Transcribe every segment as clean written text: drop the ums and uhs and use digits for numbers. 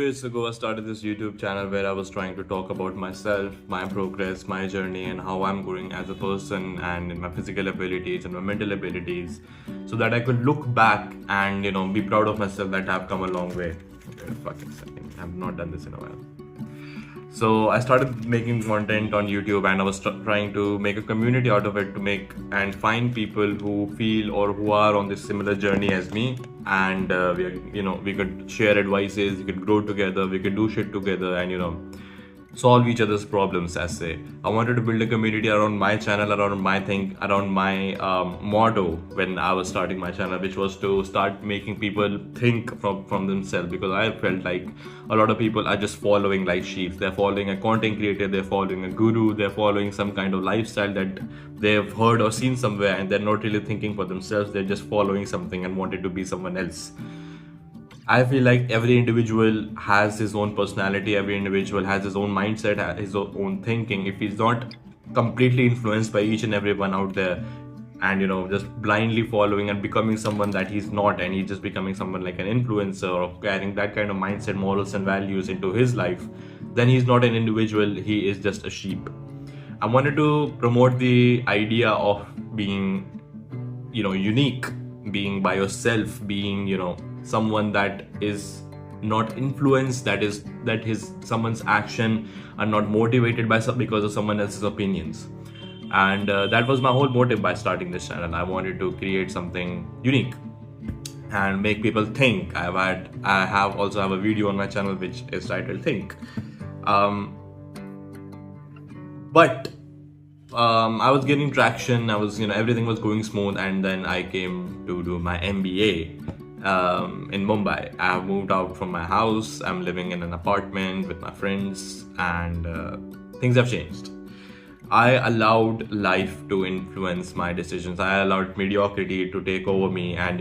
years ago, I started this YouTube channel where I was trying to talk about myself, my progress, my journey, and how I'm growing as a person, and in my physical abilities and my mental abilities, so that I could look back and be proud of myself that I've come a long way. Wait a fucking second, I've not done this in a while. So I started making content on YouTube, and I was trying to make a community out of it to make and find people who feel or who are on this similar journey as me, and we could share advices, we could grow together, we could do shit together, and solve each other's problems, as say. I wanted to build a community around my channel, around my thing, around my motto when I was starting my channel, which was to start making people think from themselves, because I felt like a lot of people are just following like sheep. They're following a content creator, they're following a guru, they're following some kind of lifestyle that they've heard or seen somewhere, and they're not really thinking for themselves. They're just following something and wanted to be someone else. I feel like every individual has his own personality, every individual has his own mindset, his own thinking. If he's not completely influenced by each and everyone out there, and just blindly following and becoming someone that he's not, and he's just becoming someone like an influencer or carrying that kind of mindset, morals and values into his life, then he's not an individual, he is just a sheep. I wanted to promote the idea of being unique, being by yourself, being someone that is not influenced, that someone's action are not motivated by because of someone else's opinions. And that was my whole motive by starting this channel. I wanted to create something unique and make people think. I have also have a video on my channel which is titled Think. But I was getting traction. I was everything was going smooth, and then I came to do my MBA in Mumbai. I have moved out from my house. I'm living in an apartment with my friends, and things have changed. I allowed life to influence my decisions. I allowed mediocrity to take over me and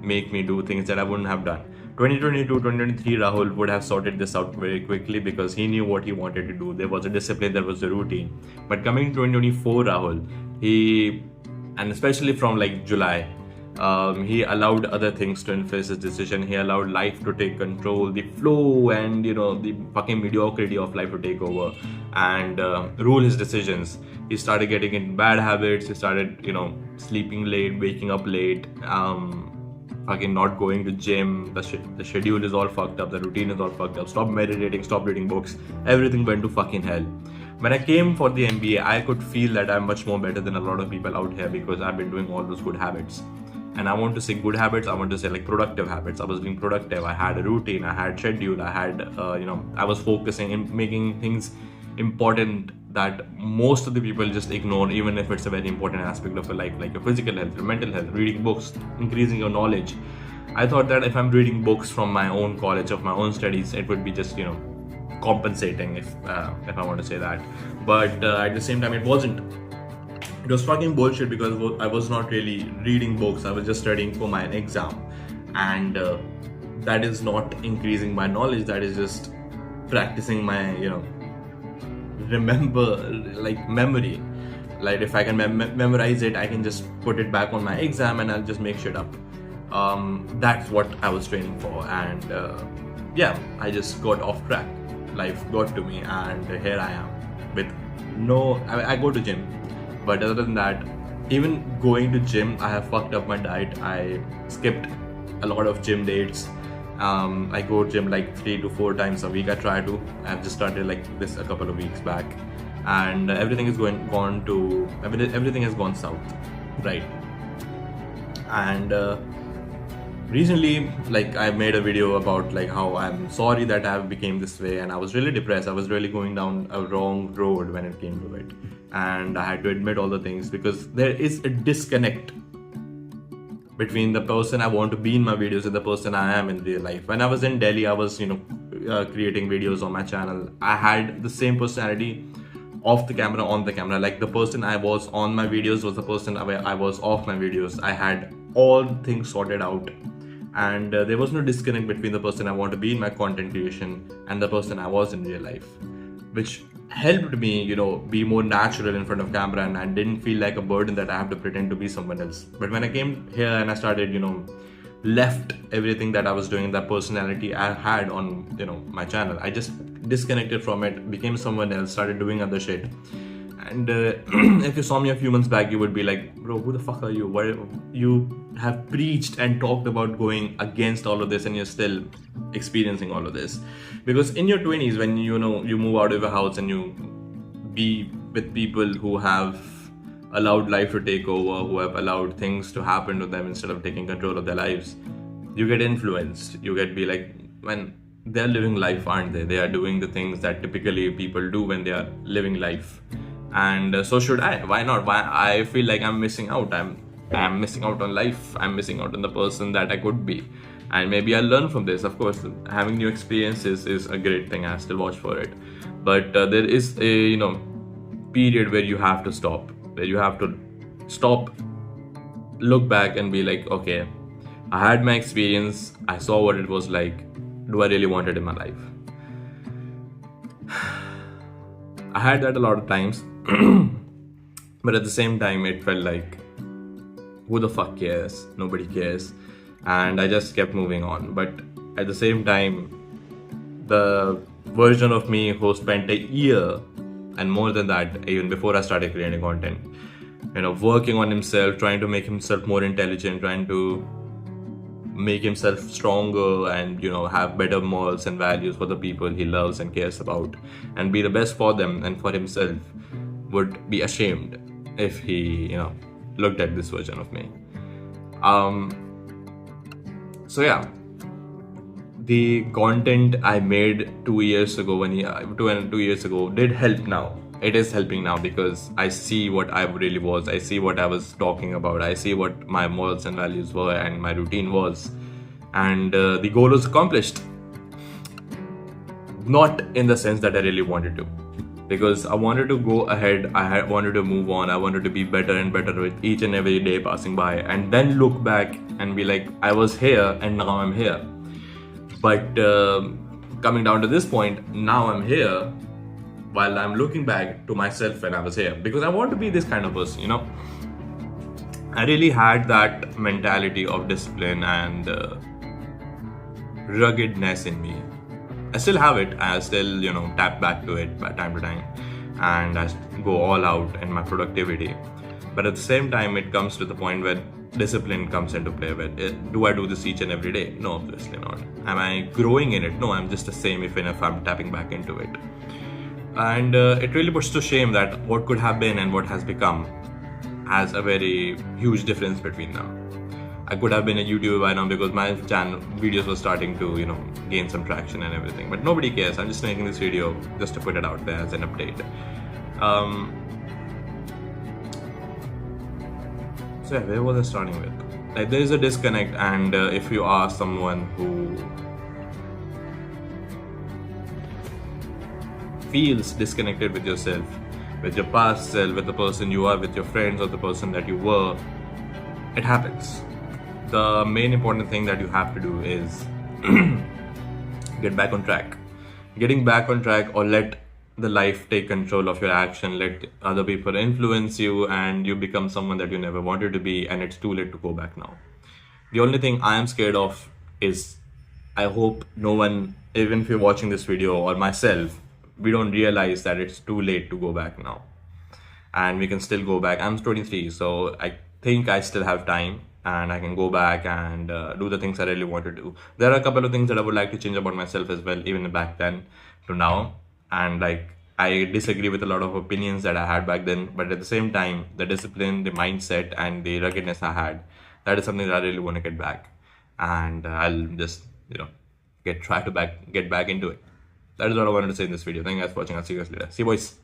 make me do things that I wouldn't have done. 2022, 2023, Rahul would have sorted this out very quickly because he knew what he wanted to do. There was a discipline, there was a routine. But coming to 2024, Rahul, and especially from like July, he allowed other things to influence his decision. He allowed life to take control, the flow and the fucking mediocrity of life to take over and rule his decisions. He started getting into bad habits. He started sleeping late, waking up late, fucking not going to gym. The schedule is all fucked up, the routine is all fucked up. Stop meditating, stop reading books. Everything went to fucking hell. When I came for the MBA, I could feel that I'm much more better than a lot of people out here because I've been doing all those good habits. And I want to say good habits, I want to say like productive habits. I was being productive, I had a routine, I had schedule, I had, I was focusing in making things important that most of the people just ignore, even if it's a very important aspect of your life, like your physical health, your mental health, reading books, increasing your knowledge. I thought that if I'm reading books from my own college, of my own studies, it would be just, compensating, if I want to say that. But at the same time, it wasn't. It was fucking bullshit because I was not really reading books. I was just studying for my exam, and that is not increasing my knowledge. That is just practicing my memory. Like if I can memorize it, I can just put it back on my exam and I'll just make shit up. That's what I was training for, and I just got off track. Life got to me, and here I am with I go to gym. But other than that, even going to gym, I have fucked up my diet. I skipped a lot of gym dates. I go to gym like 3 to 4 times a week. I try to. I've just started like this a couple of weeks back, and everything has everything has gone south, right? And recently, like I made a video about like how I'm sorry that I became this way, and I was really depressed. I was really going down a wrong road when it came to it. And I had to admit all the things because there is a disconnect between the person I want to be in my videos and the person I am in real life. When I was in Delhi, I was creating videos on my channel. I had the same personality off the camera, on the camera. Like the person I was on my videos was the person I was off my videos. I had all things sorted out, and there was no disconnect between the person I want to be in my content creation and the person I was in real life, which helped me, be more natural in front of camera, and I didn't feel like a burden that I have to pretend to be someone else. But when I came here and I started, left everything that I was doing, that personality I had on, my channel. I just disconnected from it, became someone else, started doing other shit. And if you saw me a few months back, you would be like, bro, who the fuck are you? Why you have preached and talked about going against all of this, and you're still experiencing all of this? Because in your 20s, when you move out of your house and you be with people who have allowed life to take over, who have allowed things to happen to them instead of taking control of their lives, you get influenced. You get be like, when they're living life, aren't they? They are doing the things that typically people do when they are living life. And so should I. Why not? Why I feel like I'm missing out. I'm missing out on life. I'm missing out on the person that I could be. And maybe I'll learn from this. Of course, having new experiences is a great thing. I still watch for it. But there is a period where you have to stop. Where you have to stop, look back, and be like, okay, I had my experience. I saw what it was like. Do I really want it in my life? I had that a lot of times. But at the same time, it felt like, who the fuck cares? Nobody cares. And I just kept moving on. But at the same time, the version of me who spent a year and more than that, even before I started creating content, working on himself, trying to make himself more intelligent, trying to make himself stronger, and have better morals and values for the people he loves and cares about, and be the best for them and for himself, would be ashamed if he looked at this version of me. So yeah, the content I made 2 years ago, 2 years ago, did help now. It is helping now because I see what I really was. I see what I was talking about. I see what my morals and values were and my routine was. And the goal was accomplished. Not in the sense that I really wanted to. Because I wanted to go ahead. I wanted to move on. I wanted to be better and better with each and every day passing by. And then look back and be like, I was here and now I'm here. But coming down to this point, now I'm here, while I'm looking back to myself when I was here, because I want to be this kind of person, I really had that mentality of discipline and ruggedness in me. I still have it. I still, tap back to it by time to time, and I go all out in my productivity. But at the same time, it comes to the point where discipline comes into play with it. Do I do this each and every day? No, obviously not. Am I growing in it? No, I'm just the same even if I'm tapping back into it. And it really puts to shame that what could have been and what has become has a very huge difference between them. I could have been a YouTuber by now because my channel videos were starting to, gain some traction and everything. But nobody cares. I'm just making this video just to put it out there as an update. So yeah, where was I starting with? Like, there is a disconnect, and if you are someone who feels disconnected with yourself, with your past self, with the person you are, with your friends, or the person that you were, it happens. The main important thing that you have to do is get back on track. Getting back on track, or let the life take control of your action, let other people influence you, and you become someone that you never wanted to be, and it's too late to go back now. The only thing I am scared of is, I hope no one, even if you're watching this video, or myself, we don't realize that it's too late to go back now. And we can still go back. I'm 23, so I think I still have time, and I can go back and do the things I really want to do. There are a couple of things that I would like to change about myself as well, even back then to now. And like, I disagree with a lot of opinions that I had back then, but at the same time, the discipline, the mindset, and the ruggedness I had, that is something that I really want to get back. And I'll just, get back into it. That is what I wanted to say in this video. Thank you guys for watching. I'll see you guys later. See you, boys.